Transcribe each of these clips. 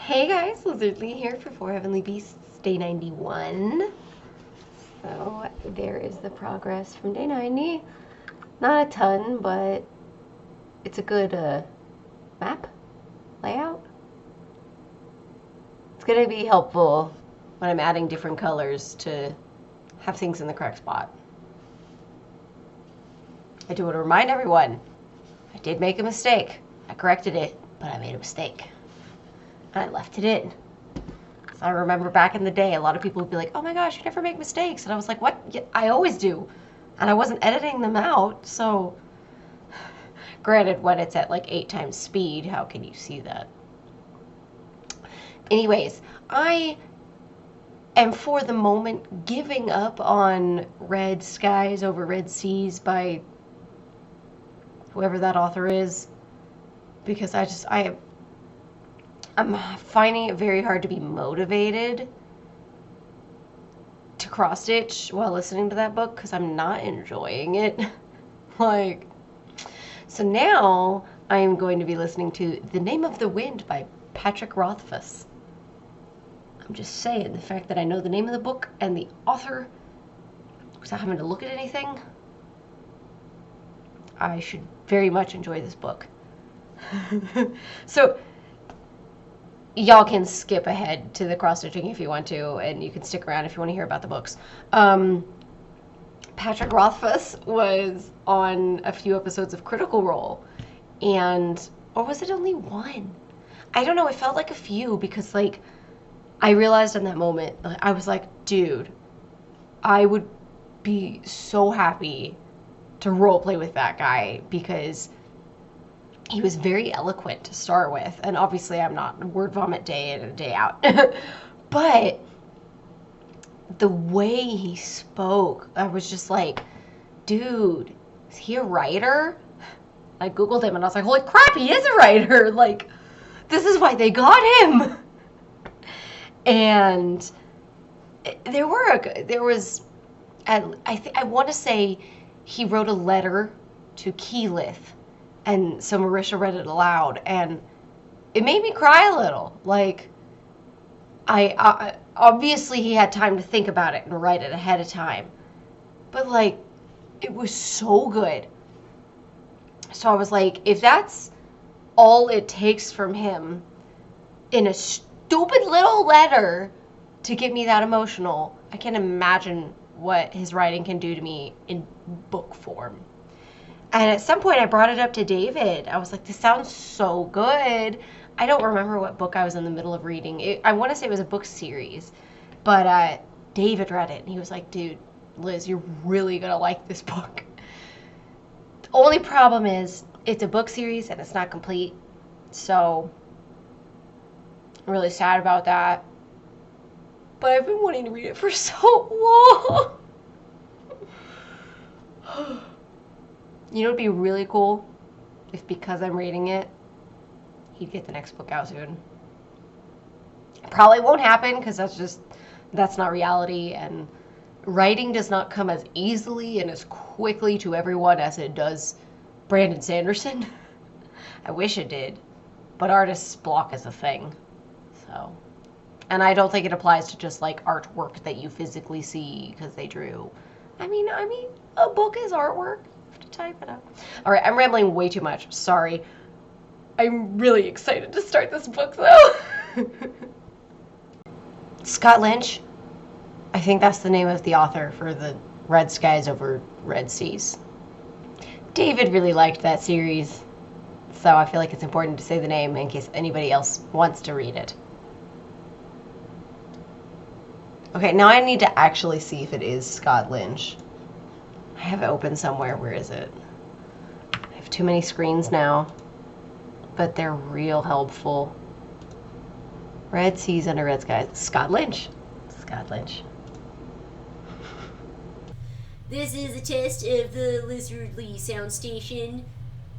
Hey guys, Lizardlea here for Four Heavenly Beasts, day 91. So there is the progress from day 90. Not a ton, but it's a good map layout. It's going to be helpful when I'm adding different colors to have things in the correct spot. I do want to remind everyone, I did make a mistake. I corrected it, but I made a mistake. And I left it in. So I remember back in the day, a lot of people would be like, oh my gosh, you never make mistakes. And I was like, what? Yeah, I always do. And I wasn't editing them out, so granted, when it's at like 8 times speed, how can you see that? Anyways, I am for the moment giving up on Red Skies Over Red Seas by whoever that author is, because I'm finding it very hard to be motivated to cross stitch while listening to that book because I'm not enjoying it. So now I am going to be listening to The Name of the Wind by Patrick Rothfuss. I'm just saying, the fact that I know the name of the book and the author without having to look at anything, I should very much enjoy this book. So y'all can skip ahead to the cross-stitching if you want to, and you can stick around if you want to hear about the books. Patrick Rothfuss was on a few episodes of Critical Role, or was it only one? I don't know, it felt like a few, because, I realized in that moment, I was like, dude, I would be so happy to roleplay with that guy, because he was very eloquent to start with, and obviously I'm not word vomit day in and day out. But the way he spoke, I was just like, dude, is he a writer? I Googled him and I was like, holy crap, he is a writer! This is why they got him! And I want to say he wrote a letter to Keyleth, and so Marisha read it aloud, and it made me cry a little. I obviously he had time to think about it and write it ahead of time, but it was so good. So I was like, if that's all it takes from him in a stupid little letter to get me that emotional, I can't imagine what his writing can do to me in book form. And at some point I brought it up to David. I was like, this sounds so good. I don't remember what book I was in the middle of reading. I want to say it was a book series. But David read it, and he was like, dude, Liz, you're really going to like this book. The only problem is it's a book series, and it's not complete. So I'm really sad about that. But I've been wanting to read it for so long. You know, it'd be really cool if, because I'm reading it, he'd get the next book out soon. Probably won't happen, because that's not reality, and writing does not come as easily and as quickly to everyone as it does Brandon Sanderson. I wish it did, but artist's block is a thing. So, and I don't think it applies to just artwork that you physically see because they drew. I mean, a book is artwork. To type it up. All right, I'm rambling way too much. Sorry. I'm really excited to start this book, though. Scott Lynch. I think that's the name of the author for the Red Skies Over Red Seas. David really liked that series, so I feel like it's important to say the name in case anybody else wants to read it. Okay, now I need to actually see if it is Scott Lynch. I have it open somewhere. Where is it? I have too many screens now, but they're real helpful. Red Seas Under Red Skies. Scott Lynch. Scott Lynch. This is a test of the Lizardlea sound station.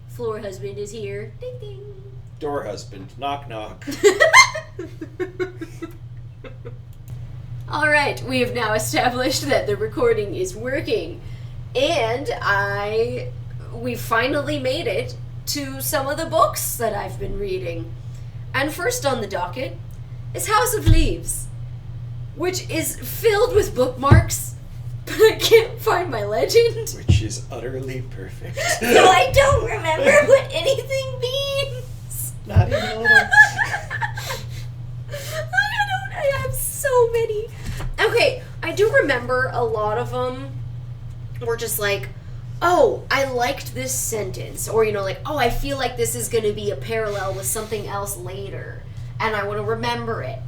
Floor husband is here. Ding ding. Door husband. Knock knock. Alright, we have now established that the recording is working. And we finally made it to some of the books that I've been reading. And first on the docket, is House of Leaves, which is filled with bookmarks, but I can't find my legend. Which is utterly perfect. So I don't remember what anything means. Not even a little. I have so many. Okay, I do remember a lot of them were just like, oh, I liked this sentence. Or, like, oh, I feel like this is going to be a parallel with something else later. And I want to remember it.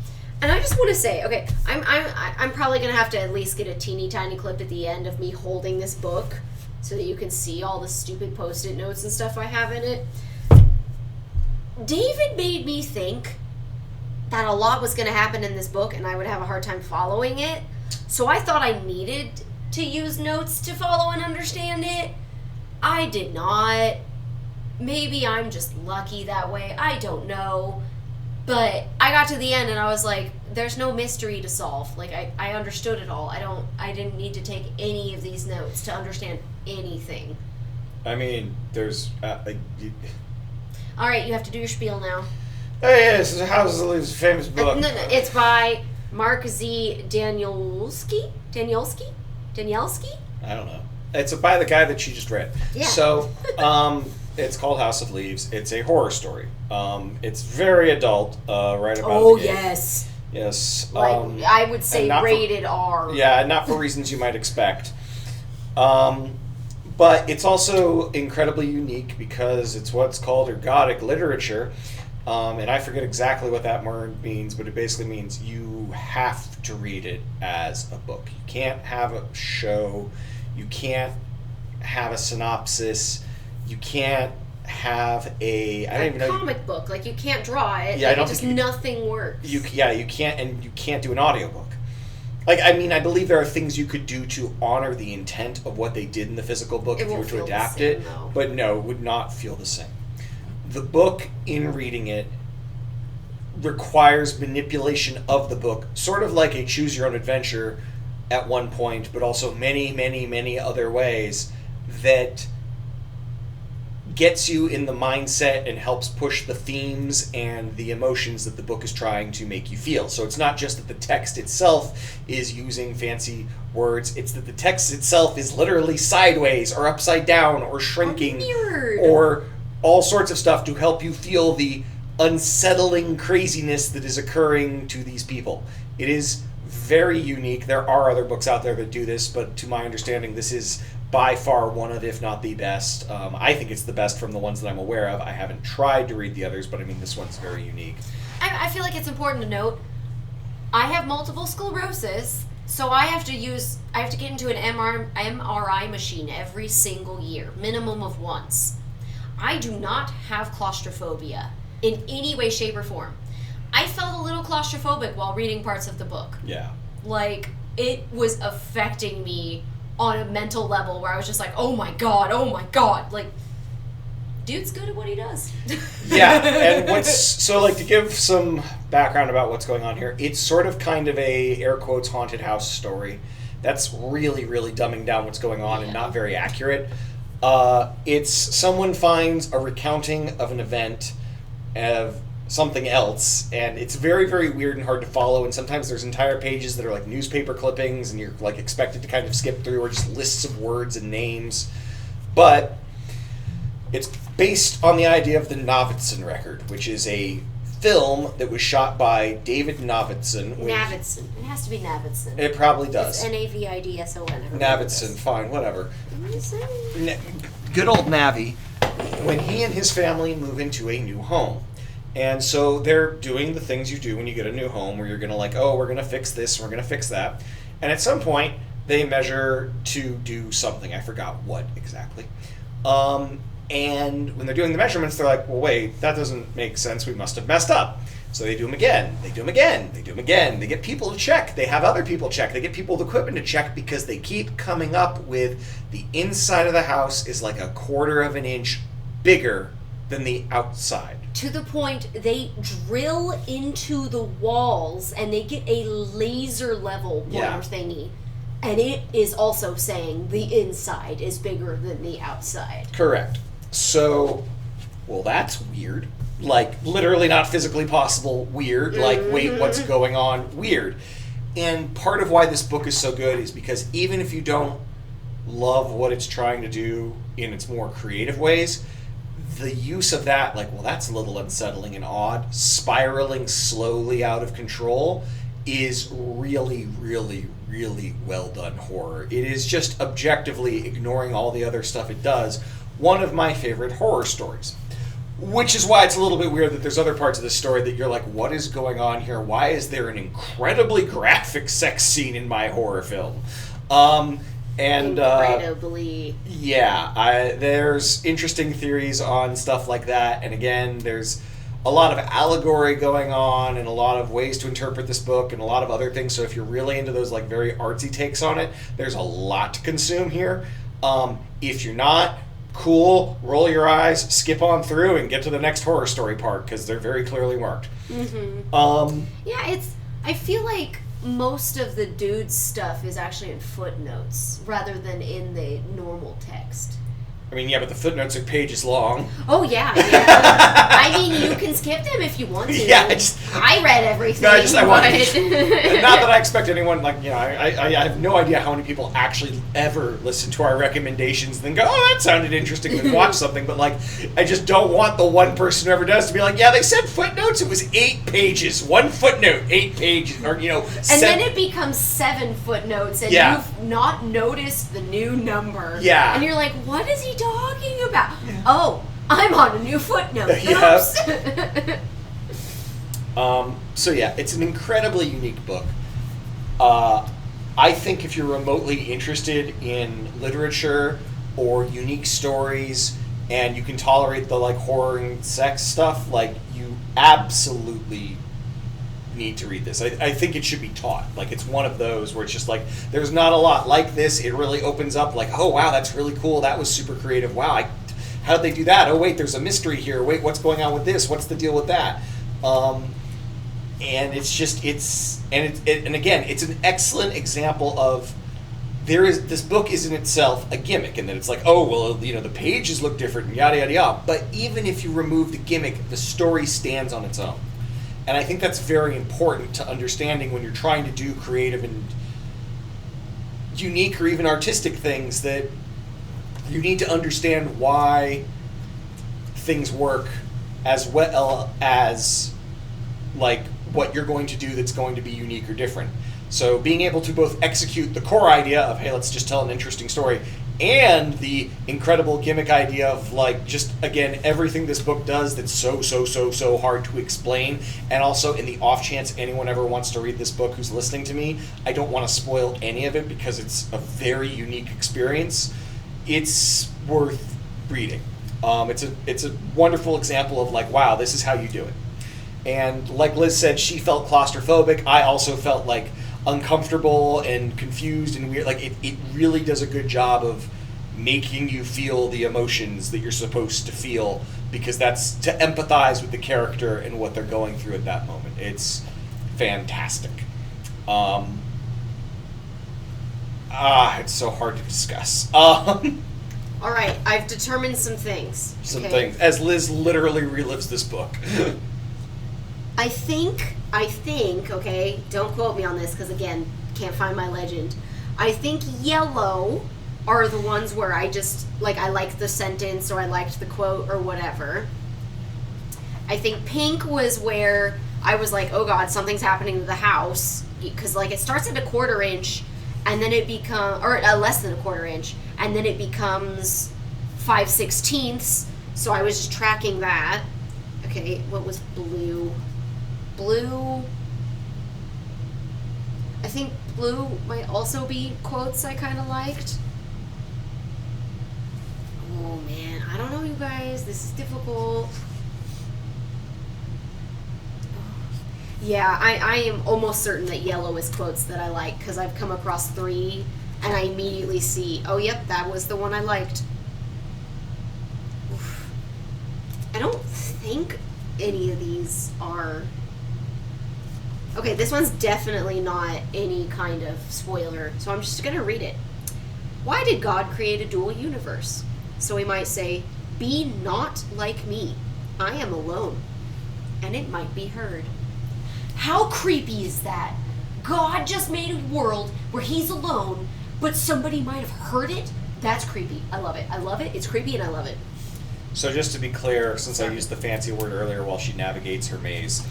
And I just want to say, okay, I'm probably going to have to at least get a teeny tiny clip at the end of me holding this book so that you can see all the stupid Post-it notes and stuff I have in it. David made me think that a lot was going to happen in this book and I would have a hard time following it. So I thought I needed to use notes to follow and understand it. I did not. Maybe I'm just lucky that way. I don't know. But I got to the end and I was like, there's no mystery to solve. Like, I understood it all. I didn't need to take any of these notes to understand anything. I mean, there's... All right, you have to do your spiel now. Oh yeah, this is House of Leaves, a famous book. No, it's by Mark Z. Danielski? I don't know. It's by the guy that you just read. Yeah. So, it's called House of Leaves. It's a horror story. It's very adult, right about Oh, the game. yes. Yes. Like, I would say rated R. Yeah, not for reasons you might expect. But it's also incredibly unique because it's what's called ergodic literature. And I forget exactly what that word means, but it basically means you have to read it as a book. You can't have a show. You can't have a synopsis. You can't have a comic book. Like, you can't draw it. Yeah, I don't just think nothing works. You can't, and you can't do an audiobook. Like, I mean, I believe there are things you could do to honor the intent of what they did in the physical book if you were to adapt it, but no, it would not feel the same. The book, in reading it, requires manipulation of the book, sort of like a choose your own adventure at one point, but also many, many, many other ways that gets you in the mindset and helps push the themes and the emotions that the book is trying to make you feel. So it's not just that the text itself is using fancy words, it's that the text itself is literally sideways or upside down or shrinking or all sorts of stuff to help you feel the unsettling craziness that is occurring to these people. It is very unique. There are other books out there that do this, but to my understanding, this is by far one of, if not the best. I think it's the best from the ones that I'm aware of. I haven't tried to read the others, but I mean, this one's very unique. I feel like it's important to note, I have multiple sclerosis, so I have to get into an MRI machine every single year, minimum of once. I do not have claustrophobia in any way, shape, or form. I felt a little claustrophobic while reading parts of the book. Yeah. Like, it was affecting me on a mental level where I was just like, oh my god. Like, dude's good at what he does. Yeah, and to give some background about what's going on here, it's sort of kind of a, air quotes, haunted house story. That's really, really dumbing down what's going on and not very accurate. It's someone finds a recounting of an event of something else, and it's very, very weird and hard to follow, and sometimes there's entire pages that are like newspaper clippings and you're like expected to kind of skip through, or just lists of words and names. But it's based on the idea of the Navidson record, which is a film that was shot by David Navidson. Navidson. It has to be Navidson. It probably does. It's Navidson. Navidson, fine, whatever. Good old Navi, when he and his family move into a new home. And so they're doing the things you do when you get a new home, where you're going to like, oh, we're going to fix this, we're going to fix that. And at some point, they measure to do something. I forgot what exactly. And when they're doing the measurements, they're like, well, wait, that doesn't make sense. We must have messed up. So they do them again. They do them again. They do them again. They get people to check. They have other people check. They get people with equipment to check, because they keep coming up with the inside of the house is like 1/4 of an inch bigger than the outside. To the point they drill into the walls and they get a laser level pointer thingy. And it is also saying the inside is bigger than the outside. Correct. So, well, that's weird. like literally not physically possible weird, like wait, what's going on weird. And part of why this book is so good is because even if you don't love what it's trying to do in its more creative ways, the use of that, like, well, that's a little unsettling and odd, spiraling slowly out of control, is really, really, really well done horror. It is just objectively, ignoring all the other stuff it does, one of my favorite horror stories. Which is why it's a little bit weird that there's other parts of the story that you're like, what is going on here? Why is there an incredibly graphic sex scene in my horror film? Incredibly. There's interesting theories on stuff like that. And again, there's a lot of allegory going on and a lot of ways to interpret this book and a lot of other things. So if you're really into those like very artsy takes on it, there's a lot to consume here. If you're not, cool, roll your eyes, skip on through, and get to the next horror story part, because they're very clearly marked. I feel like most of the dude's stuff is actually in footnotes rather than in the normal text. I mean, yeah, but the footnotes are pages long. Oh, yeah. I mean, you can skip them if you want to. Yeah, I read everything. No, I want not that I expect anyone, like, you know, I have no idea how many people actually ever listen to our recommendations and then go, oh, that sounded interesting, and watch something, but, like, I just don't want the one person who ever does to be like, yeah, they said footnotes, it was 8 pages, one footnote, 8 pages, or, you know, and then it becomes 7 footnotes, and you've not noticed the new number. Yeah. And you're like, what is he talking about? Yeah. Oh, I'm on a new footnote. So yeah, it's an incredibly unique book. I think if you're remotely interested in literature or unique stories and you can tolerate the like horror and sex stuff, like you absolutely need to read this. I think it should be taught. Like it's one of those where it's just like there's not a lot like this. It really opens up like, oh wow, that's really cool. That was super creative. Wow, how did they do that? Oh wait, there's a mystery here. Wait, what's going on with this? What's the deal with that? And it's just and again, it's an excellent example of this book is in itself a gimmick, and then it's like, oh well, you know, the pages look different and yada yada yada. But even if you remove the gimmick, the story stands on its own. And I think that's very important to understanding when you're trying to do creative and unique or even artistic things, that you need to understand why things work as well as like what you're going to do that's going to be unique or different. So being able to both execute the core idea of, hey, let's just tell an interesting story, and the incredible gimmick idea of like just again everything this book does that's so hard to explain, and also in the off chance anyone ever wants to read this book who's listening to me, I don't want to spoil any of it because it's a very unique experience. It's worth reading. It's a wonderful example of like, wow, this is how you do it. And like Liz said, she felt claustrophobic. I also felt like uncomfortable and confused and weird. Like it really does a good job of making you feel the emotions that you're supposed to feel, because that's to empathize with the character and what they're going through at that moment. It's fantastic. It's so hard to discuss. All right, I've determined some things. Some things. As Liz literally relives this book. I think, okay, don't quote me on this because, again, can't find my legend. I think yellow are the ones where I just, like, I liked the sentence or I liked the quote or whatever. I think pink was where I was like, oh God, something's happening to the house. Because, like, it starts at a 1/4 inch and then it becomes, or less than a 1/4 inch, and then it becomes 5/16. So I was just tracking that. Okay, what was blue? Blue, I think blue might also be quotes I kind of liked. Oh man, I don't know, you guys, this is difficult. Yeah, I am almost certain that yellow is quotes that I like, because I've come across 3 and I immediately see, oh yep, that was the one I liked. Oof. I don't think any of these are... Okay, this one's definitely not any kind of spoiler, so I'm just going to read it. Why did God create a dual universe? So we might say, be not like me. I am alone, and it might be heard. How creepy is that? God just made a world where he's alone, but somebody might have heard it? That's creepy. I love it. I love it. It's creepy and I love it. So just to be clear, since I used the fancy word earlier while she navigates her maze,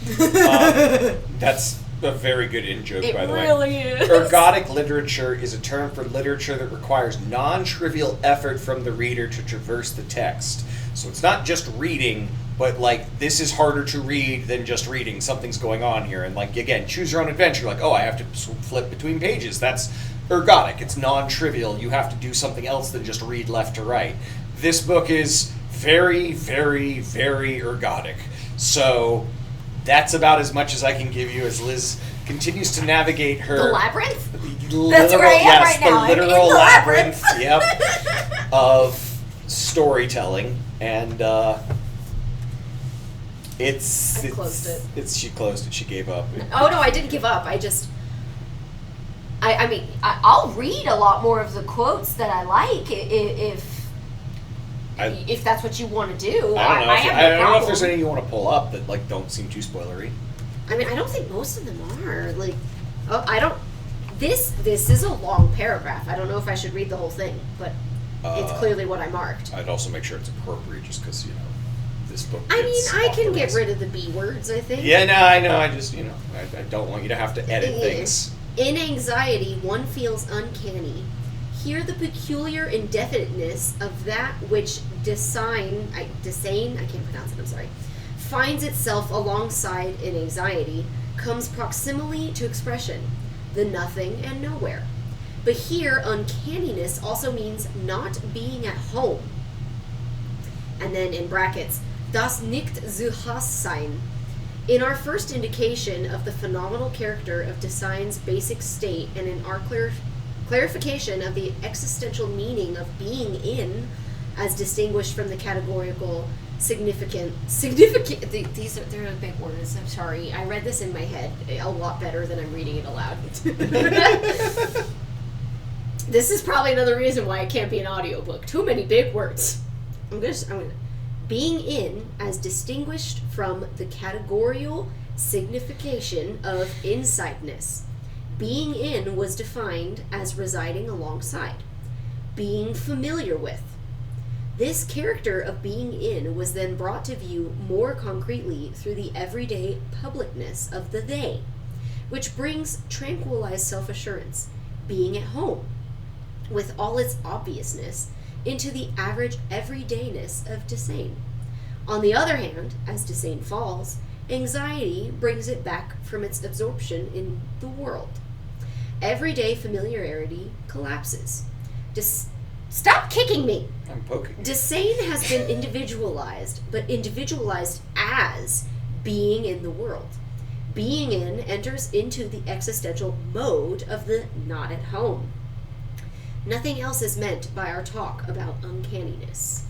that's a very good in-joke, by the way. It really is. Ergodic literature is a term for literature that requires non-trivial effort from the reader to traverse the text. So it's not just reading, but like this is harder to read than just reading. Something's going on here, and like again, choose your own adventure. Like, oh, I have to flip between pages. That's ergodic. It's non-trivial. You have to do something else than just read left to right. This book is very, very, very ergodic. So that's about as much as I can give you as Liz continues to navigate her... The labyrinth? Literal, That's where I am right now. the literal I'm in the labyrinth, labyrinth. of storytelling. And it's... I closed it. She closed it. She gave up. Oh, no, I didn't give up. I just... I mean, I'll read a lot more of the quotes that I like if that's what you want to do. I don't know if there's any you want to pull up that like don't seem too spoilery. I mean, I don't think most of them are. Like, oh, I don't... This is a long paragraph. I don't know if I should read the whole thing, but it's clearly what I marked. I'd also make sure it's appropriate just because, this book I mean, gets I off can the get rails. rid of the B words, I think. Yeah, no, I know. I just, I don't want you to have to edit things. In anxiety, one feels uncanny. Here the peculiar indefiniteness of that which Desane, I can't pronounce it, I'm sorry, finds itself alongside in anxiety, comes proximally to expression, the nothing and nowhere. But here, uncanniness also means not being at home. And then in brackets, das nicht zu Haus sein. In our first indication of the phenomenal character of Desane's basic state, and in our clarification of the existential meaning of being in, as distinguished from the categorical significant. They're big words. I'm sorry. I read this in my head a lot better than I'm reading it aloud. This is probably another reason why it can't be an audiobook. Too many big words. I'm gonna being in as distinguished from the categorical signification of insideness. Being in was defined as residing alongside, being familiar with. This character of being in was then brought to view more concretely through the everyday publicness of the they, which brings tranquilized self-assurance, being at home, with all its obviousness, into the average everydayness of Desane. On the other hand, as Desane falls, anxiety brings it back from its absorption in the world. Everyday familiarity collapses. Stop kicking me! I'm poking. Desane has been individualized, but individualized as being in the world. Being in enters into the existential mode of the not at home. Nothing else is meant by our talk about uncanniness.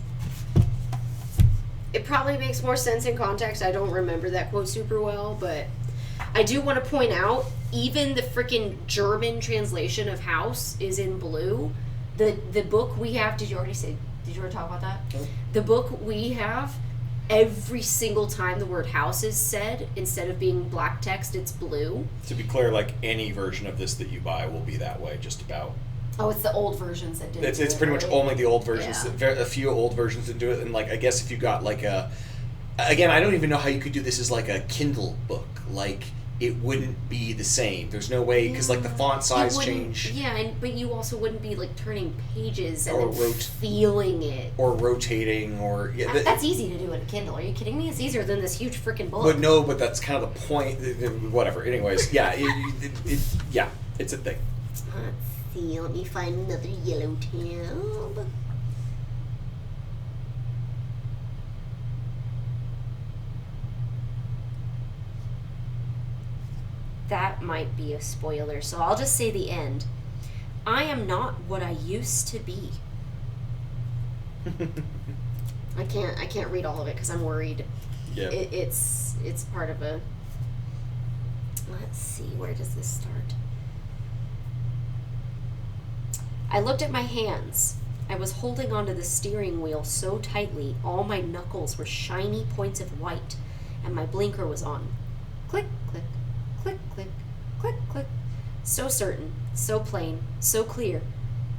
It probably makes more sense in context. I don't remember that quote super well, but I do want to point out, even the freaking German translation of house is in blue. The book we have, did you already talk about that? No. The book we have, every single time the word house is said, instead of being black text, it's blue. To be clear, like any version of this that you buy will be that way, just about. Oh, it's the old versions that did it. It's pretty much only the old versions. Yeah. A few old versions that do it, and like I guess if you got like again, I don't even know how you could do this as like a Kindle book. Like it wouldn't be the same. There's no way because like the font size change. Yeah, but you also wouldn't be like turning pages and Or then feeling it. Or rotating, or That's easy to do in a Kindle. Are you kidding me? It's easier than this huge freaking book. But no, but that's kind of the point. Whatever. Anyways, yeah, yeah, it's a thing. Let's see. Let me find another yellow tab. That might be a spoiler, so I'll just say the end. I am not what I used to be. I can't read all of it because I'm worried. Yeah. It's part of a... Let's see, where does this start? I looked at my hands. I was holding onto the steering wheel so tightly, all my knuckles were shiny points of white, and my blinker was on. Click, click, click, click, click, click. So certain, so plain, so clear,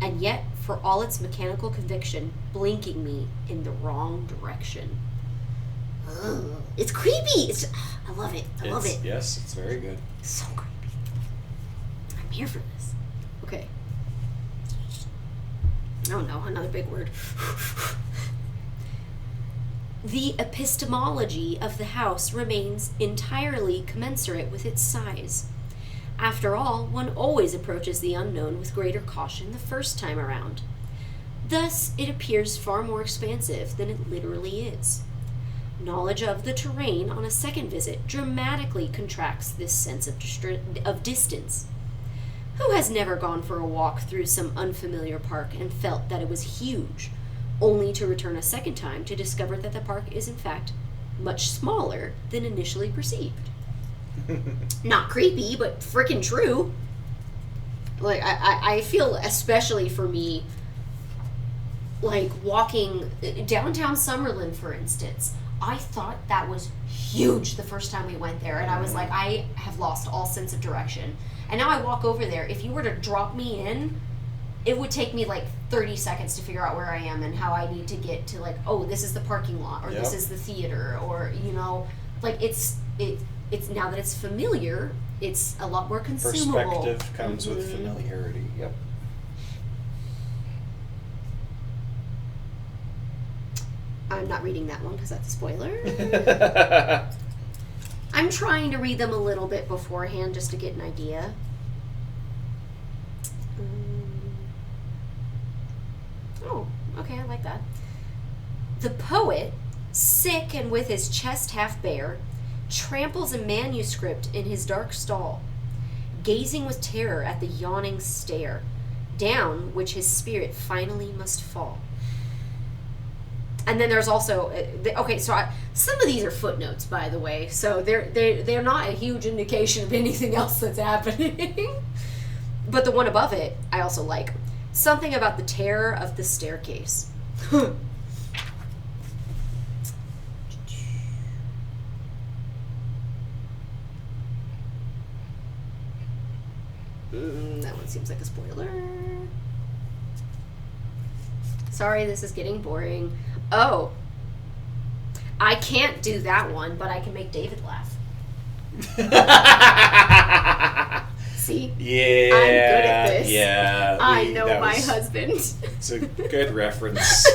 and yet, for all its mechanical conviction, blinking me in the wrong direction. Ugh. It's creepy! I love it. I love it. Yes, it's very good. So creepy. I'm here for this. Okay. Oh no, another big word. The epistemology of the house remains entirely commensurate with its size. After all, one always approaches the unknown with greater caution the first time around. Thus, it appears far more expansive than it literally is. Knowledge of the terrain on a second visit dramatically contracts this sense of distance. Who has never gone for a walk through some unfamiliar park and felt that it was huge, only to return a second time to discover that the park is in fact much smaller than initially perceived? Not creepy, but freaking true. Like, I feel, especially for me, like walking downtown Summerlin, for instance, I thought that was huge the first time we went there, and I was like, I have lost all sense of direction. And now I walk over there. If you were to drop me in, it would take me like 30 seconds to figure out where I am and how I need to get to, like, oh, this is the parking lot, or this is the theater, or, you know, like, it's now that it's familiar, it's a lot more consumable. Perspective comes with familiarity. Yep. I'm not reading that one because that's a spoiler. I'm trying to read them a little bit beforehand just to get an idea. Oh, okay, I like that. The poet, sick and with his chest half bare, tramples a manuscript in his dark stall, gazing with terror at the yawning stair, down which his spirit finally must fall. And then there's also, okay, so some of these are footnotes, by the way, so they're not a huge indication of anything else that's happening. But the one above it, I also like. Something about the terror of the staircase. That one seems like a spoiler. Sorry, this is getting boring. Oh. I can't do that one, but I can make David laugh. See? Yeah. I'm good at this. Yeah. I know my husband. It's a good reference.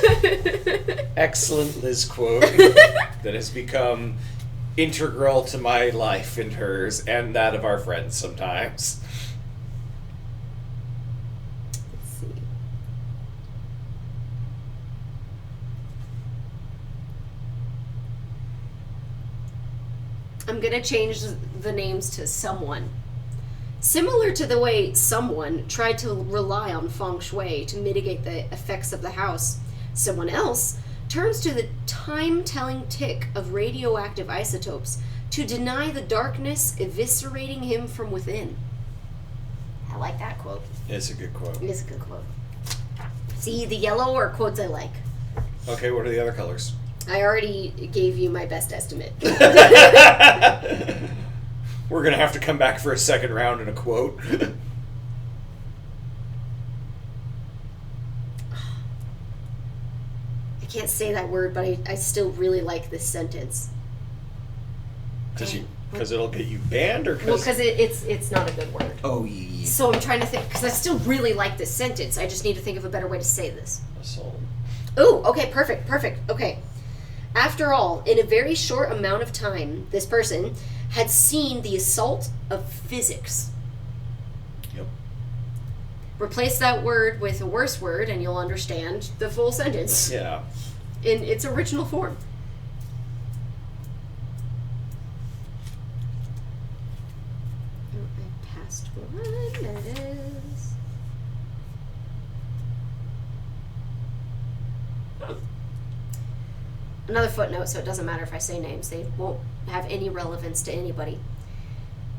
Excellent Liz quote that has become integral to my life and hers and that of our friends sometimes. Let's see. I'm going to change the names to someone. Similar to the way someone tried to rely on feng shui to mitigate the effects of the house, someone else turns to the time-telling tick of radioactive isotopes to deny the darkness eviscerating him from within. I like that quote. It's a good quote. It is a good quote. See, the yellow are quotes I like. Okay, what are the other colors? I already gave you my best estimate. We're going to have to come back for a second round and a quote. I can't say that word, but I still really like this sentence. Because it'll get you banned, or Well, because it's not a good word. Oh, yeah. So I'm trying to think, because I still really like this sentence. I just need to think of a better way to say this. Assault. Ooh, okay, perfect. Okay. After all, in a very short amount of time, this person had seen the assault of physics. Yep. Replace that word with a worse word, and you'll understand the full sentence. Yeah. In its original form. Oh, I passed one. There it is. Another footnote, so it doesn't matter if I say names. They won't have any relevance to anybody.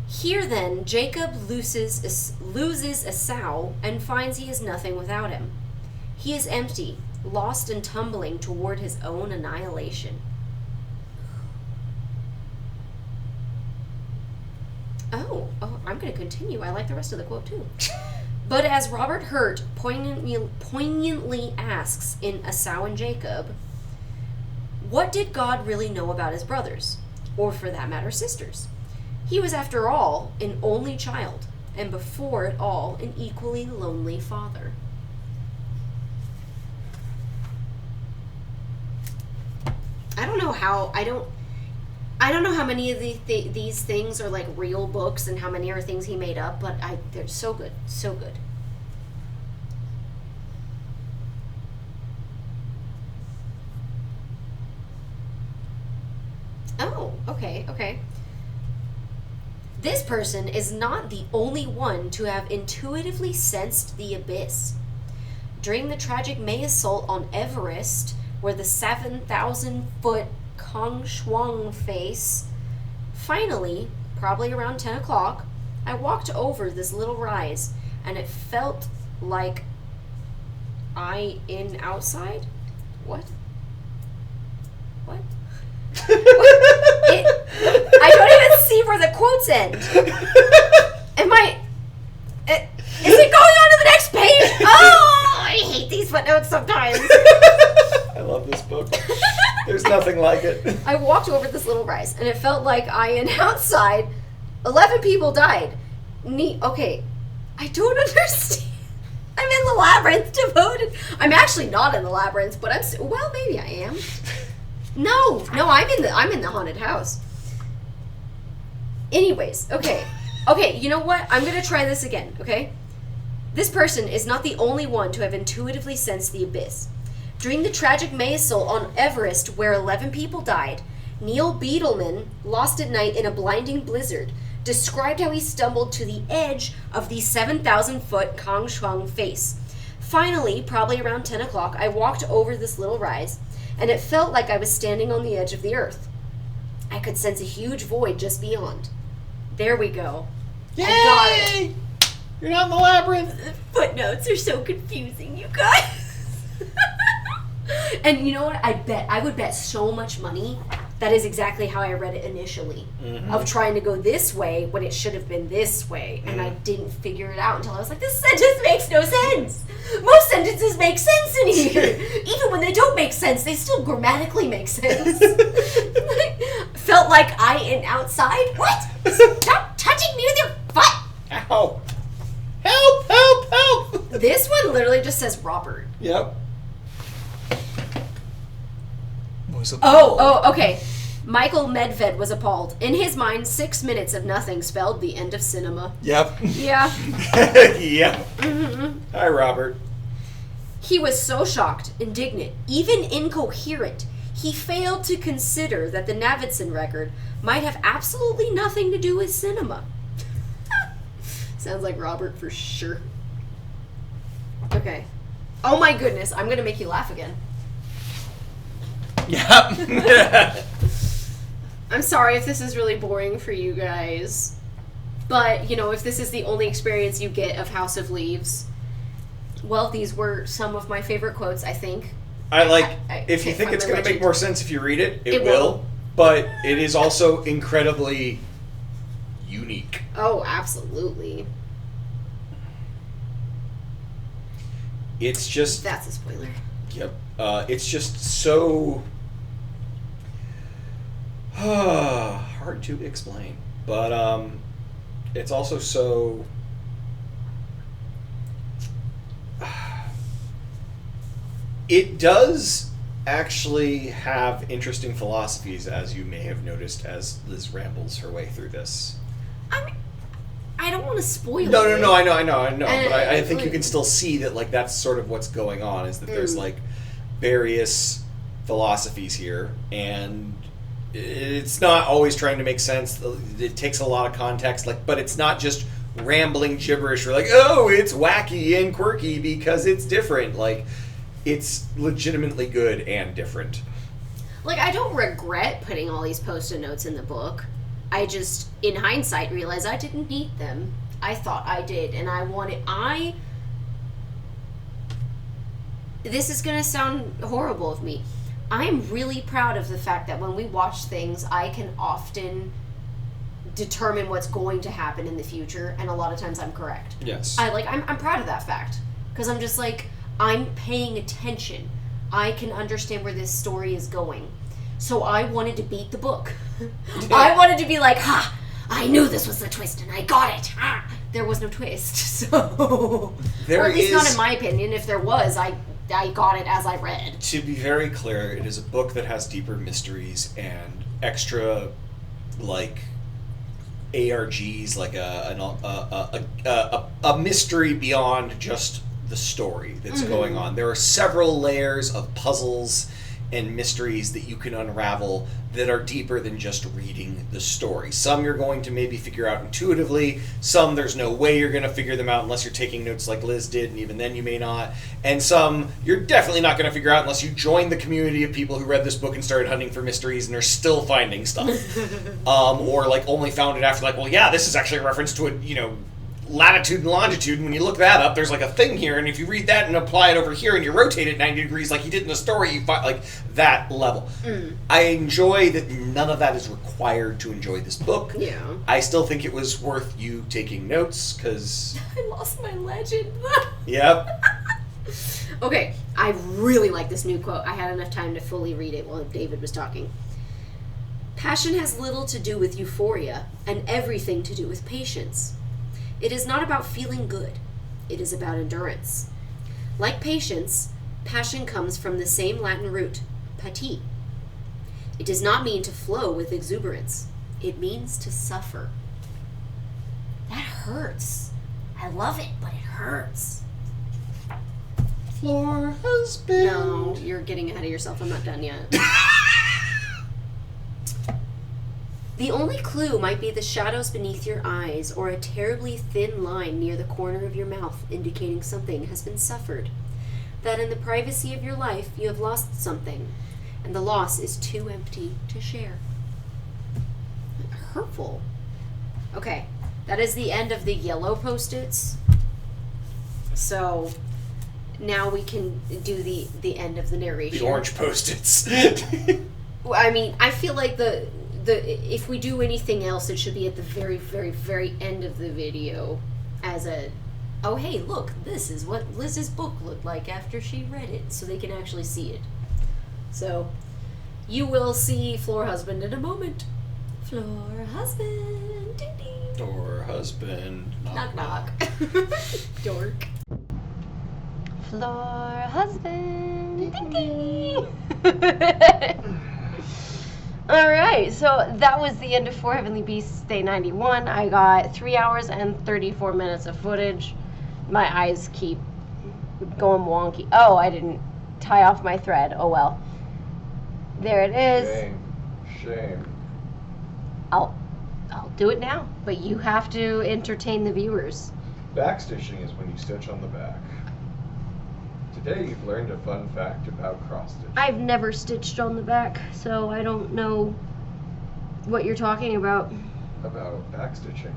Here, then, Jacob loses a sow and finds he is nothing without him. He is empty, lost and tumbling toward his own annihilation. Oh, I'm going to continue. I like the rest of the quote too. But as Robert Hurt poignantly asks in Esau and Jacob, what did God really know about his brothers? Or for that matter, sisters? He was, after all, an only child, and before it all, an equally lonely father. I don't know how many of these things are like real books and how many are things he made up, but they're so good, so good. Oh, okay. This person is not the only one to have intuitively sensed the abyss. During the tragic May assault on Everest, where the 7,000-foot Kong Shuang face, finally, probably around 10 o'clock, I walked over this little rise, and it felt like outside? What? I don't even see where the quotes end. Is it going on to the next page? Oh, I hate these footnotes sometimes. I love this book. There's nothing like it. I walked over this little rise, and it felt like outside. 11 people died. Okay, I don't understand. I'm in the labyrinth devoted. I'm actually not in the labyrinth, but well, maybe I am. No, I'm in the haunted house. Anyways, okay, you know what? I'm gonna try this again, okay? This person is not the only one to have intuitively sensed the abyss. During the tragic May assault on Everest, where 11 people died, Neil Beetleman, lost at night in a blinding blizzard, described how he stumbled to the edge of the 7,000-foot Kong Shuang face. Finally, probably around 10 o'clock, I walked over this little rise, and it felt like I was standing on the edge of the earth. I could sense a huge void just beyond. There we go. Yay! I got it. You're not in the labyrinth. Footnotes are so confusing, you guys. And you know what? I would bet so much money that is exactly how I read it initially. Mm-hmm. Of trying to go this way when it should have been this way. And I didn't figure it out until I was like, this sentence makes no sense. Most sentences make sense in here. Even when they don't make sense, they still grammatically make sense. Felt like I am outside? What? Stop touching me with your foot! Ow. Help! This one literally just says Robert. Yep. Oh, okay. Michael Medved was appalled. In his mind, 6 minutes of nothing spelled the end of cinema. Yep. Yeah. Yep. Mm-hmm. Hi, Robert. He was so shocked, indignant, even incoherent, he failed to consider that the Navidson record might have absolutely nothing to do with cinema. Sounds like Robert for sure. Okay. Oh my goodness, I'm gonna make you laugh again. Yep. I'm sorry if this is really boring for you guys, but, if this is the only experience you get of House of Leaves, well, these were some of my favorite quotes, I think. If you think it's going to make more sense if you read it, it will, but it is also incredibly unique. Oh, absolutely. It's just... That's a spoiler. Yep. It's just so... hard to explain. But it's also so... It does actually have interesting philosophies, as you may have noticed, as Liz rambles her way through this. I don't want to spoil it. No, I know. But I think you can still see that, that's sort of what's going on, is that there's, various philosophies here, and it's not always trying to make sense. It takes a lot of context, but it's not just rambling gibberish. We're like, oh, it's wacky and quirky because it's different. It's legitimately good and different. I don't regret putting all these post-it notes in the book. I just, in hindsight, realized I didn't need them. I thought I did, and this is going to sound horrible of me. I'm really proud of the fact that when we watch things, I can often determine what's going to happen in the future, and a lot of times I'm correct. Yes. I'm proud of that fact, because I'm just like, I'm paying attention. I can understand where this story is going. So I wanted to beat the book. I wanted to be like, ha! I knew this was the twist, and I got it. Ah! There was no twist, so... or at least not in my opinion. If there was, I got it as I read. To be very clear, it is a book that has deeper mysteries and extra, like, ARGs, like a mystery beyond just the story that's going on. There are several layers of puzzles and mysteries that you can unravel that are deeper than just reading the story. Some you're going to maybe figure out intuitively. Some there's no way you're going to figure them out unless you're taking notes like Liz did, and even then you may not. And some you're definitely not going to figure out unless you join the community of people who read this book and started hunting for mysteries and are still finding stuff. Or like only found it after, like, well, yeah, this is actually a reference to a, latitude and longitude, and when you look that up, there's like a thing here, and if you read that and apply it over here and you rotate it 90 degrees like you did in the story, you find, like, that level. I enjoy that none of that is required to enjoy this book. Yeah. I still think it was worth you taking notes, because... I lost my legend. Yep. Okay, I really like this new quote. I had enough time to fully read it while David was talking. Passion has little to do with euphoria and everything to do with patience. It is not about feeling good. It is about endurance. Like patience, passion comes from the same Latin root, pati. It does not mean to flow with exuberance. It means to suffer. That hurts. I love it, but it hurts. Floor husband. No, you're getting ahead of yourself. I'm not done yet. The only clue might be the shadows beneath your eyes or a terribly thin line near the corner of your mouth indicating something has been suffered. That in the privacy of your life you have lost something, and the loss is too empty to share. Hurtful. Okay, that is the end of the yellow Post-its. So now we can do the end of the narration. The orange Post-its. I mean, I feel like the if we do anything else, it should be at the very, very, very end of the video as a, oh, hey, look, this is what Liz's book looked like after she read it, so they can actually see it. So, you will see Floor Husband in a moment. Floor Husband, ding ding. Or husband. Knock knock. Dork. Floor husband. Ding ding. Alright, so that was the end of 4 Heavenly Beasts Day 91. I got 3 hours and 34 minutes of footage. My eyes keep going wonky. Oh, I didn't tie off my thread. Oh well. There it is. Shame. I'll do it now, but you have to entertain the viewers. Backstitching is when you stitch on the back. Today you've learned a fun fact about cross stitching. I've never stitched on the back, so I don't know what you're talking about. About backstitching.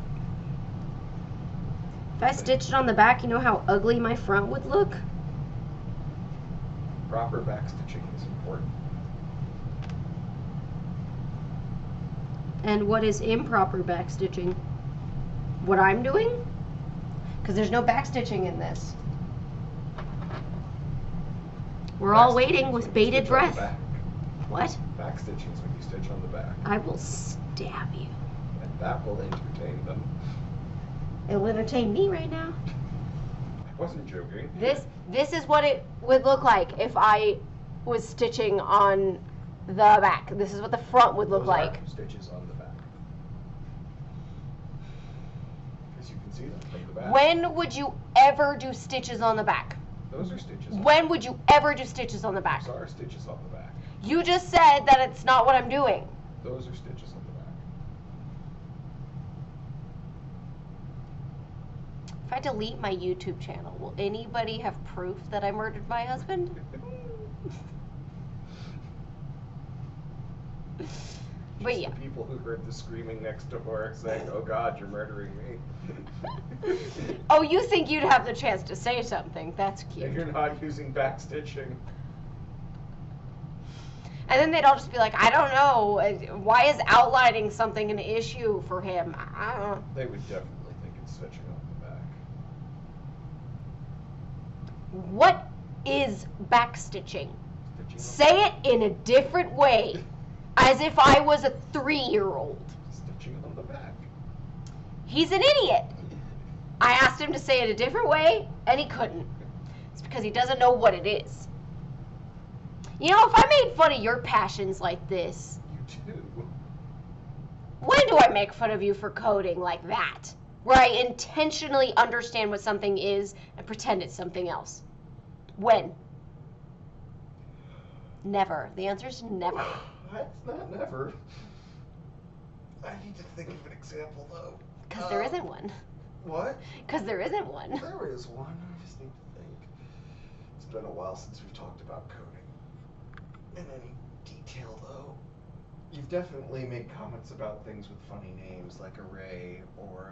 If I stitched on the back, you know how ugly my front would look? Proper backstitching is important. And what is improper backstitching? What I'm doing? Because there's no backstitching in this. We're all Backstitching waiting is with when you bated stitch on the breath. back. What? Backstitching is when you stitch on the back. I will stab you. And that will entertain them. It'll entertain me right now. I wasn't joking. This is what it would look like if I was stitching on the back. This is what the front would look Those like. are stitches on the back. As you can see them from the back. When would you ever do stitches on the back? Those are stitches on When would you ever do stitches on the back? Those are stitches on the back. You just said that it's not what I'm doing. Those are stitches on the back. If I delete my YouTube channel, will anybody have proof that I murdered my husband? But yeah. The people who heard the screaming next door saying, "Oh God, you're murdering me." Oh, you think you'd have the chance to say something? That's cute. And you're not using backstitching. And then they'd all just be like, I don't know. Why is outlining something an issue for him? I don't know. They would definitely think it's stitching on the back. What is backstitching? Stitching Say it in a different way, as if I was a 3-year-old. Stitching on the back. He's an idiot. I asked him to say it a different way, and he couldn't. It's because he doesn't know what it is. You know, if I made fun of your passions like this, You too. when do I make fun of you for coding like that? Where I intentionally understand what something is and pretend it's something else. When? Never. The answer is never. That's not never. I need to think of an example though. Because there isn't one. What? Because there isn't one. There is one. I just need to think. It's been a while since we've talked about coding. In any detail though. You've definitely made comments about things with funny names like array or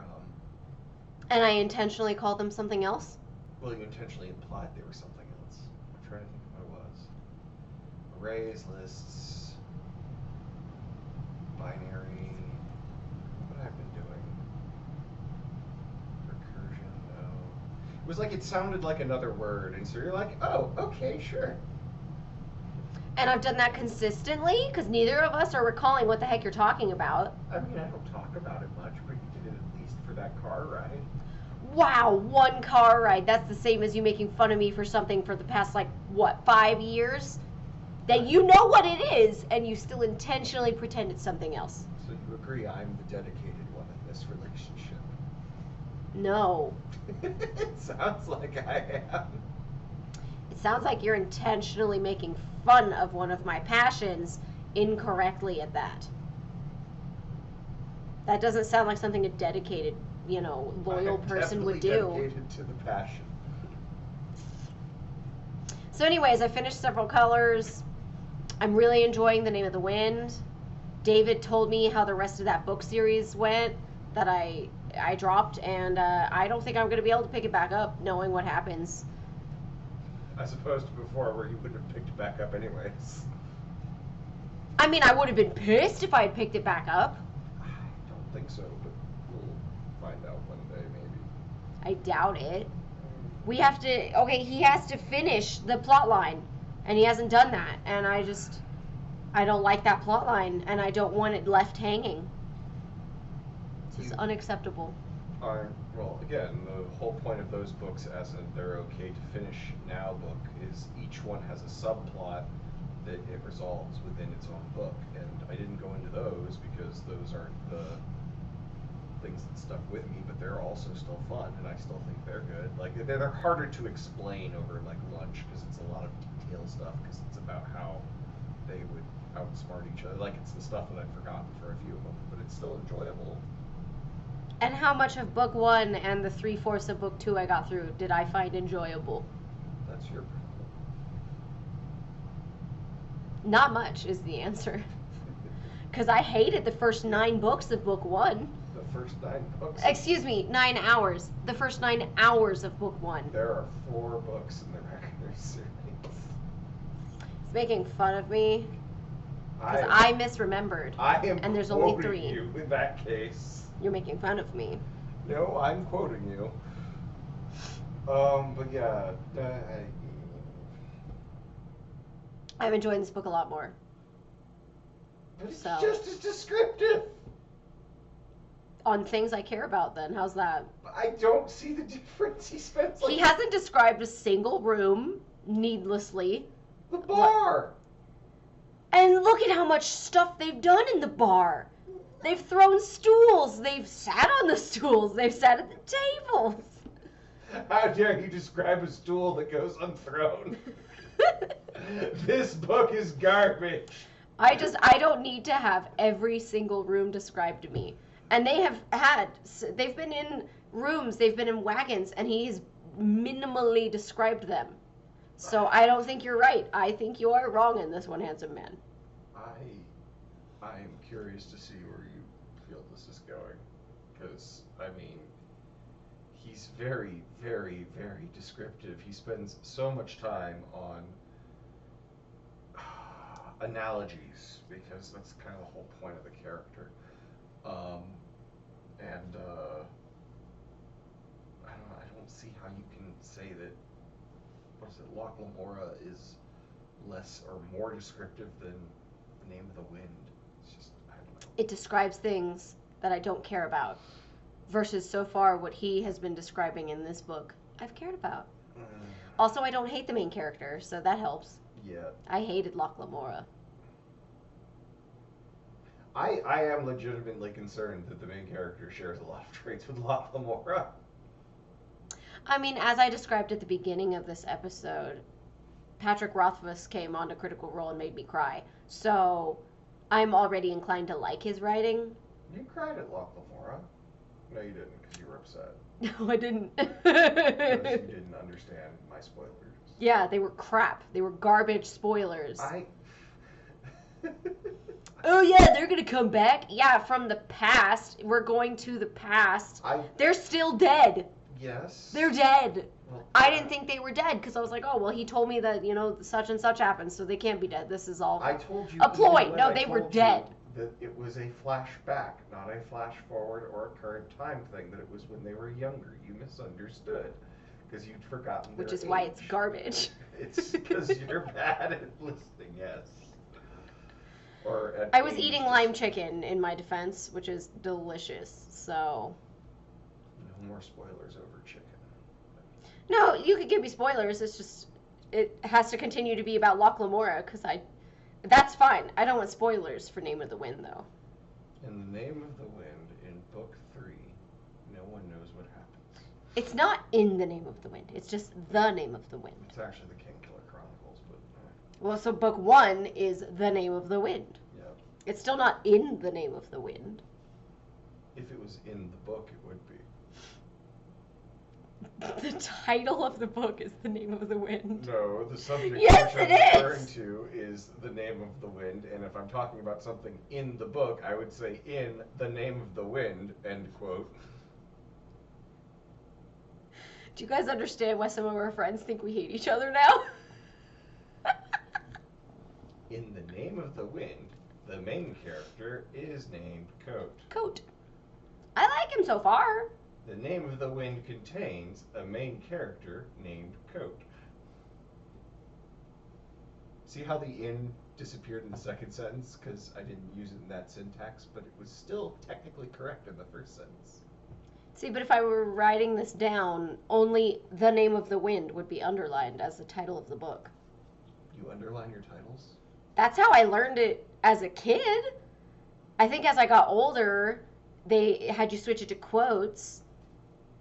And I intentionally called them something else? well, you intentionally implied they were something else. I'm trying to think of what it was. Arrays, lists, binary. What have I been doing? Recursion, no. It was like it sounded like another word, and so you're like, oh, okay, sure. And I've done that consistently, because neither of us are recalling what the heck you're talking about. I mean, I don't talk about it much, but you did it at least for that car ride. Wow, one car ride. That's the same as you making fun of me for something for the past, 5 years? That you know what it is, and you still intentionally pretend it's something else. So you agree I'm the dedicated one in this relationship? No. It sounds like I am. It sounds like you're intentionally making fun of one of my passions incorrectly at that. That doesn't sound like something a dedicated, loyal I'm person would definitely do. dedicated to the passion. So anyways, I finished several colors. I'm really enjoying The Name of the Wind. David told me how the rest of that book series went that I dropped, and I don't think I'm going to be able to pick it back up knowing what happens. As opposed to before, where you wouldn't have picked it back up anyways. I mean, I would have been pissed if I had picked it back up. I don't think so, but we'll find out one day, maybe. I doubt it. We have to, okay, he has to finish the plot line, and he hasn't done that, and I don't like that plot line, and I don't want it left hanging. This is unacceptable. Well, again, the whole point of those books as a they're okay to finish now book is each one has a subplot that it resolves within its own book. And I didn't go into those because those aren't the things that stuck with me, but they're also still fun, and I still think they're good. Like, they're harder to explain over, lunch, because it's a lot of detail stuff, because it's about how they would outsmart each other. Like, it's the stuff that I've forgotten for a few of them, but it's still enjoyable. And how much of book 1 and the 3/4 of book 2 I got through did I find enjoyable? That's your problem. Not much is the answer. Because I hated the first 9 books of book 1. The first 9 books. Excuse me, 9 hours. The first 9 hours of book 1. There are 4 books in the Reckoner series. It's making fun of me. Because I misremembered. I am and there's only quoting 3. you in that case. You're making fun of me. No, I'm quoting you. But yeah, I'm enjoying this book a lot more. but it's So. just as descriptive. On things I care about, then. How's that? I don't see the difference. He spends He hasn't described a single room needlessly. the bar. And look at how much stuff they've done in the bar. They've thrown stools. They've sat on the stools. They've sat at the tables. How dare you describe a stool that goes unthrown? This book is garbage. I don't need to have every single room described to me. And they've been in rooms, they've been in wagons, and he's minimally described them. So I don't think you're right. I think you are wrong in this one, handsome man. I'm curious to see where you feel this is going. Because, I mean, he's very, very, very descriptive. He spends so much time on analogies, because that's kind of the whole point of the character. And I don't see how you can say that, what is it, Loch Lamora is less or more descriptive than the Name of the Wind. It's just, I don't know. It describes things that I don't care about, versus so far what he has been describing in this book I've cared about. Also, I don't hate the main character, so that helps. Yeah. I hated Loch Lamora. I am legitimately concerned that the main character shares a lot of traits with Loch Lamora. I mean, as I described at the beginning of this episode, Patrick Rothfuss came onto Critical Role and made me cry. So I'm already inclined to like his writing. You cried at Loch Lamora. No, you didn't, because you were upset. No, I didn't. Because you didn't understand my spoilers. Yeah, they were crap. They were garbage spoilers. Oh yeah, they're gonna come back. Yeah, from the past. We're going to the past. They're still dead. Yes. They're dead. Well, I didn't think they were dead because I was like, oh well, he told me that such and such happened, so they can't be dead. This is all I told you a ploy. when No, I they were told dead. you that it was a flashback, not a flash forward or a current time thing. That it was when they were younger. You misunderstood because you'd forgotten. Which their is why age. it's garbage. It's because you're bad at listening. Yes. Or at I was age. eating lime chicken in my defense, which is delicious. So No more spoilers over chicken. no, you could give me spoilers. It's just it has to continue to be about Loch Lamora because that's fine. I don't want spoilers for Name of the Wind though. In the Name of the Wind, in Book 3, no one knows what happens. It's not in the Name of the Wind. It's just the Name of the Wind. It's actually the Kingkiller Chronicles, but Well, so book 1 is the Name of the Wind. yeah. It's still not in the Name of the Wind. If it was in the book, it would be. The title of the book is the Name of the Wind. No, the subject Yes, which it I'm is! referring to is the Name of the Wind, and if I'm talking about something in the book, I would say in the Name of the Wind, end quote. Do you guys understand why some of our friends think we hate each other now? In the Name of the Wind, the main character is named Coat. Coat. I like him so far. The Name of the Wind contains a main character named Coat. See how the in disappeared in the second sentence? Because I didn't use it in that syntax, but it was still technically correct in the first sentence. See, but if I were writing this down, only the Name of the Wind would be underlined as the title of the book. You underline your titles? That's how I learned it as a kid. I think as I got older, they had you switch it to quotes.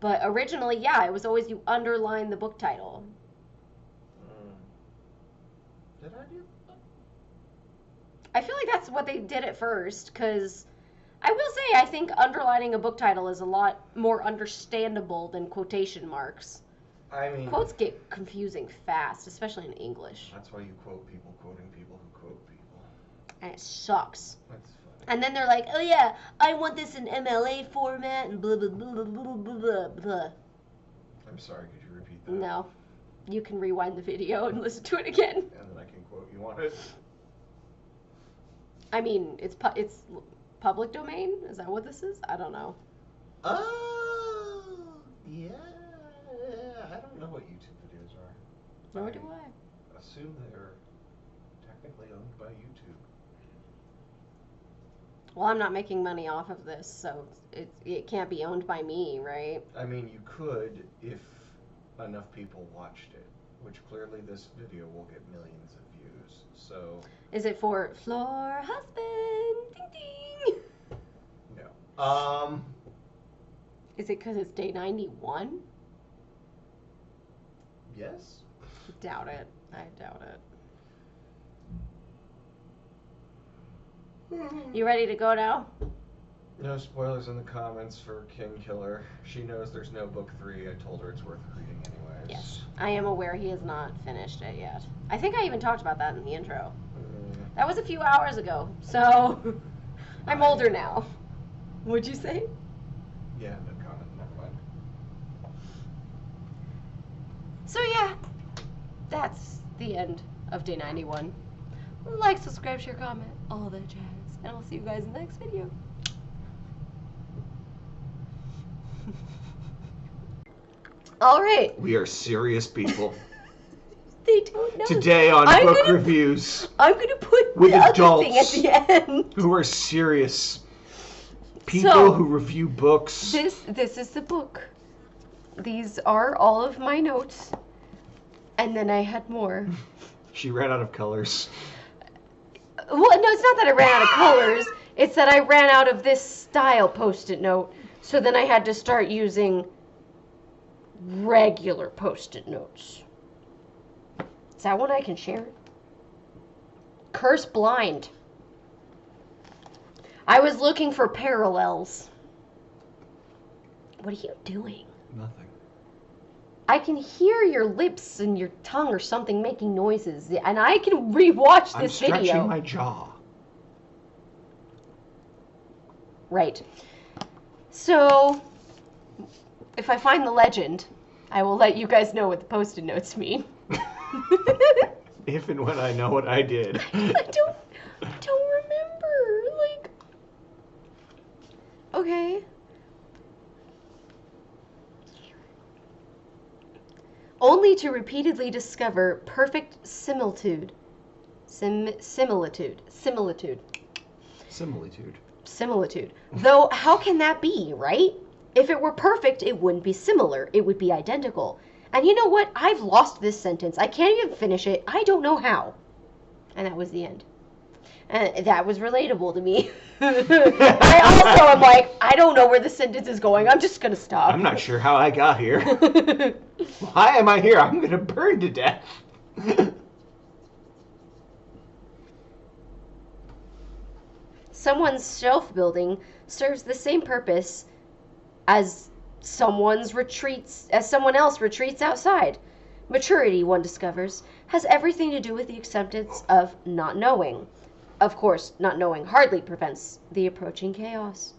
But originally, yeah, it was always you underline the book title. Did I do that? I feel like that's what they did at first, because I will say I think underlining a book title is a lot more understandable than quotation marks. I mean, Quotes get confusing fast, especially in English. that's why you quote people quoting people who quote people. And it sucks. That's funny. And then they're like, oh yeah, I want this in MLA format and blah, blah, blah, blah, blah, blah, blah. I'm sorry, could you repeat that? No. You can rewind the video and listen to it again. And then I can quote you on it. I mean, it's public domain? Is that what this is? I don't know. Oh, yeah. I don't know what YouTube videos are. Nor do I. Assume they're technically owned by YouTube. Well, I'm not making money off of this, so it can't be owned by me, right? I mean, you could if enough people watched it, which clearly this video will get millions of views. So Is it for floor husband? Ding ding. no. Is it because it's day 91? Yes. Doubt it. I doubt it. You ready to go now? No spoilers in the comments for King Killer. She knows there's no book 3. I told her it's worth reading anyways. Yes. I am aware he has not finished it yet. I think I even talked about that in the intro. That was a few hours ago, so I'm older now. What'd you say? Yeah, no comment. Never mind. So yeah, that's the end of day 91. Like, subscribe, share, comment, all that jazz. And I'll see you guys in the next video. Alright. We are serious people. They don't know. Today on book reviews. I'm gonna put with the other adults thing at the end. Who are serious. People So, who review books. This is the book. These are all of my notes. And then I had more. She ran out of colors. Well, no, it's not that I ran out of colors. It's that I ran out of this style Post-it note. So then I had to start using regular Post-it notes. Is that one I can share? Curse Blind. I was looking for parallels. What are you doing? Nothing. I can hear your lips and your tongue or something making noises, and I can rewatch this video. I'm stretching my jaw. Right. So, if I find the legend, I will let you guys know what the Post-it notes mean. If and when I know what I did. I don't remember. Like, okay. Only to repeatedly discover perfect similitude. Similitude. Though, how can that be, right? If it were perfect, it wouldn't be similar. It would be identical. And you know what? I've lost this sentence. I can't even finish it. I don't know how. And that was the end. And that was relatable to me. I also am like, I don't know where the sentence is going. I'm just going to stop. I'm not sure how I got here. Why am I here? I'm going to burn to death. Someone's shelf building serves the same purpose as someone else retreats outside. Maturity, one discovers, has everything to do with the acceptance of not knowing. Of course, not knowing hardly prevents the approaching chaos.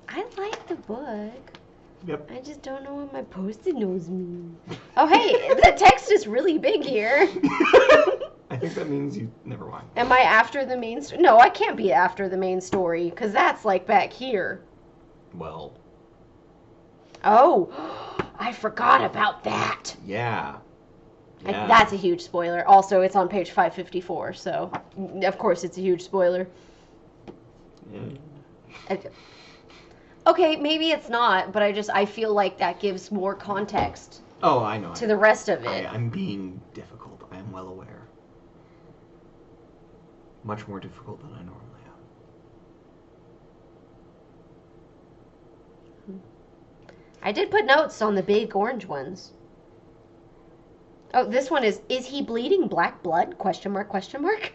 I like the book. Yep. I just don't know what my Post-it notes mean. Oh, hey, the text is really big here. I think that means you... Never mind. Am I after the main story? No, I can't be after the main story, because that's, like, back here. Well... Oh, I forgot about that. Yeah. That's a huge spoiler. Also, it's on page 554, so, of course, it's a huge spoiler. Yeah. Okay, maybe it's not, but I feel like that gives more context. Oh, I know. To the rest of it. I'm being difficult. I am well aware. Much more difficult than I normally am. I did put notes on the big orange ones. Oh, this one is he bleeding black blood? Question mark, question mark.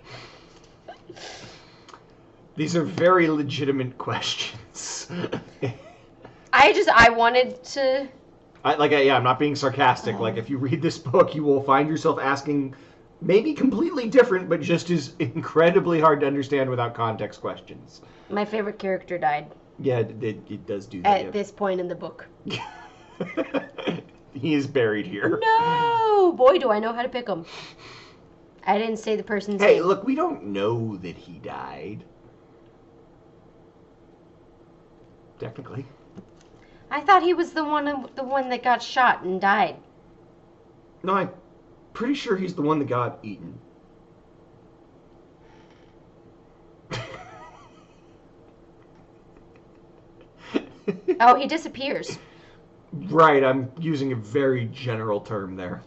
These are very legitimate questions. I wanted to... I'm not being sarcastic. Like, if you read this book, you will find yourself asking maybe completely different, but just as incredibly hard to understand without context questions. My favorite character died. Yeah, it does do that. At this point in the book. He is buried here. No! Boy, do I know how to pick him. I didn't say the person's name. Hey, look, we don't know that he died. Technically. I thought he was the one that got shot and died. No, I'm pretty sure he's the one that got eaten. Oh, he disappears. Right, I'm using a very general term there.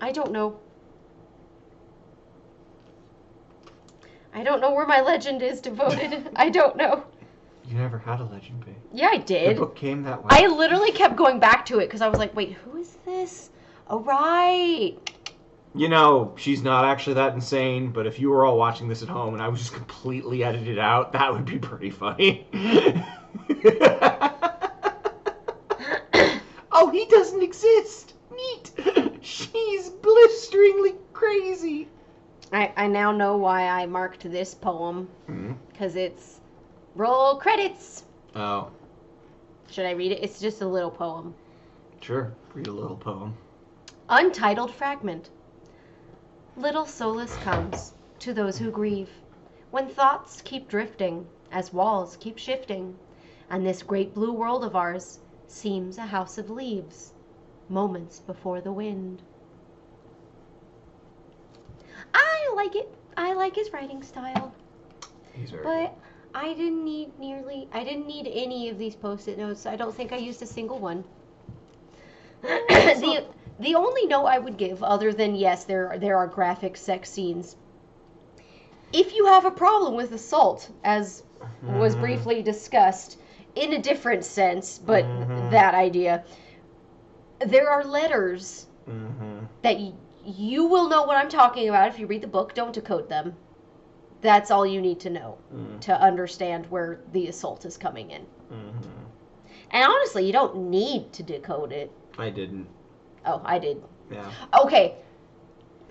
I don't know. I don't know where my legend is devoted. I don't know. You never had a legend, babe. Yeah, I did. The book came that way. I literally kept going back to it because I was like, wait, who is this? Oh, right. You know, she's not actually that insane, but if you were all watching this at home and I was just completely edited out, that would be pretty funny. Oh, he doesn't exist. Neat. She's blisteringly crazy. I now know why I marked this poem. Mhm. Because it's roll credits. Oh, Should I read it? It's just a little poem. sure. Read a little poem. Untitled fragment. Little solace comes to those who grieve when thoughts keep drifting as walls keep shifting, and this great blue world of ours seems a house of leaves, moments before the wind. I like it. I like his writing style. He's very But I didn't need any of these post-it notes. I don't think I used a single one. The only note I would give, other than yes, there are graphic sex scenes. If you have a problem with assault, as was briefly discussed in a different sense, but that idea, there are letters that you will know what I'm talking about if you read the book. Don't decode them. That's all you need to know to understand where the assault is coming in. And honestly, you don't need to decode it. I didn't. Oh, I did. Yeah. Okay.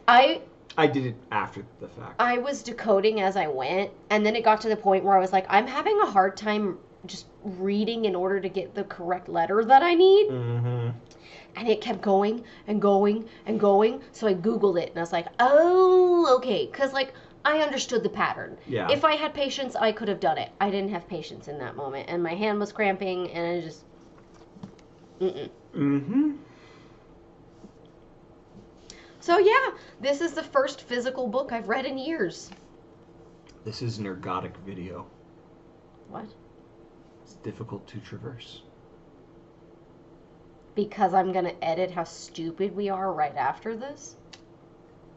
I did it after the fact. I was decoding as I went, and then it got to the point where I was like, I'm having a hard time just reading in order to get the correct letter that I need. And it kept going and going and going, so I Googled it, and I was like, oh, okay, because, like, I understood the pattern. Yeah. If I had patience, I could have done it. I didn't have patience in that moment, and my hand was cramping, and I just, So, yeah, this is the first physical book I've read in years. This is an ergodic video. What? It's difficult to traverse. Because I'm going to edit how stupid we are right after this?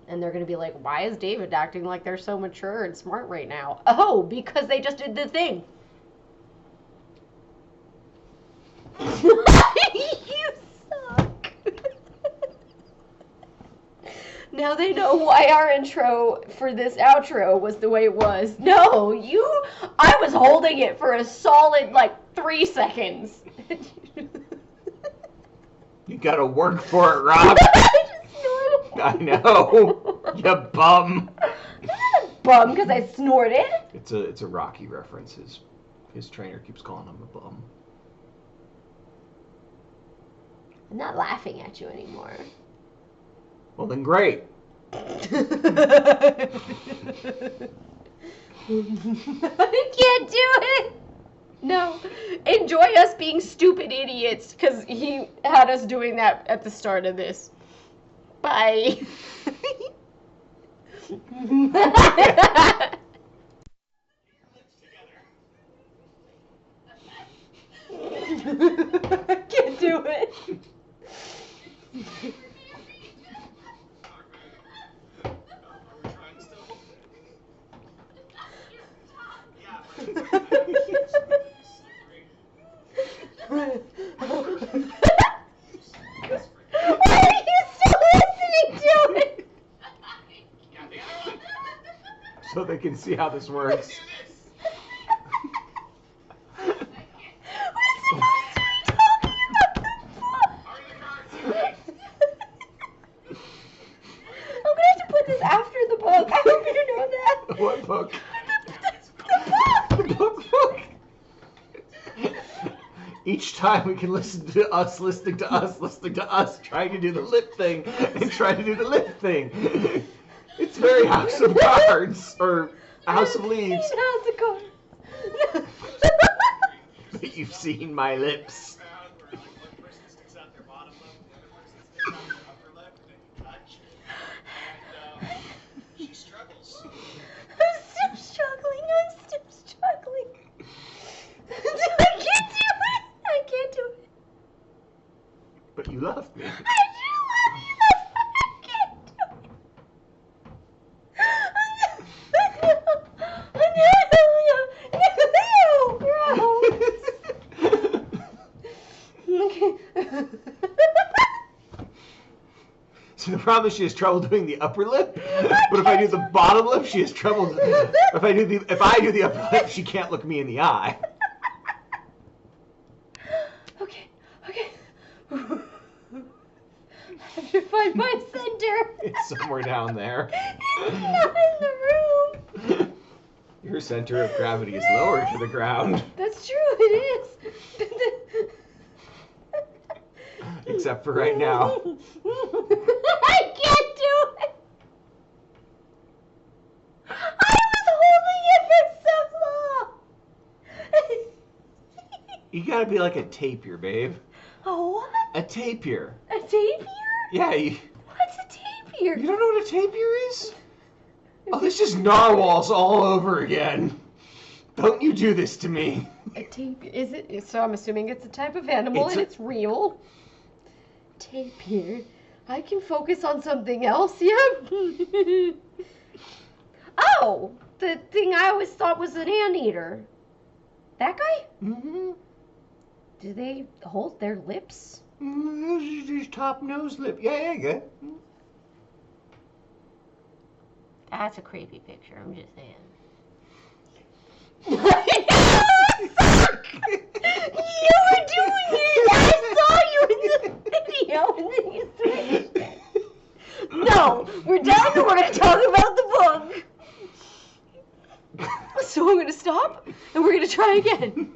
And they're going to be like, why is David acting like they're so mature and smart right now? Oh, because they just did the thing. You suck. Now they know why our intro for this outro was the way it was. No, I was holding it for a solid, 3 seconds. You gotta work for it, Rob. I know. You bum. I'm not a bum because I snorted. It's a Rocky reference. His trainer keeps calling him a bum. I'm not laughing at you anymore. Well, then great. I can't do it. No. Enjoy us being stupid idiots, because he had us doing that at the start of this. Bye. I can't do it. Why are you still listening to it? So they can see how this works. We're supposed to be talking about the book. I'm gonna have to put this after the book. I hope you know that. What book? The book. Each time we can listen to us listening to us, trying to do the lip thing, and trying to do the lip thing. It's very House of Cards, or House of Leaves. House of Cards. But you've seen my lips. Where like one person sticks out their bottom lip, the other person sticks out their upper lip, and they touch. And she struggles. I'm still struggling. I can't do it. I can't do it. But you love me. I do love you. That's why I can't do it. So the problem is she has trouble doing the upper lip, but if I do the bottom lip, she has trouble. If I do the upper lip, she can't look me in the eye. Okay. I have to find my center. It's somewhere down there. Not in the room. Your center of gravity is lower to the ground. That's true, it is. Except for right now. I can't do it. I was holding it for so long. You gotta be like a tapir, babe. A what? A tapir. A tapir? Yeah, What's a tapir? you don't know what a tapir is? Oh, this is narwhals all over again. Don't you do this to me. A tapir, is it? So I'm assuming it's a type of animal and it's real. Tapir. I can focus on something else, yeah? Oh, the thing I always thought was an anteater. That guy? Mm-hmm. Do they hold their lips? Those are these top nose lip. Yeah, good. That's a creepy picture, I'm just saying. You were doing it! I saw you in the video and then you switched it. No, we're done and we're going to talk about the book. So I'm going to stop and we're going to try again.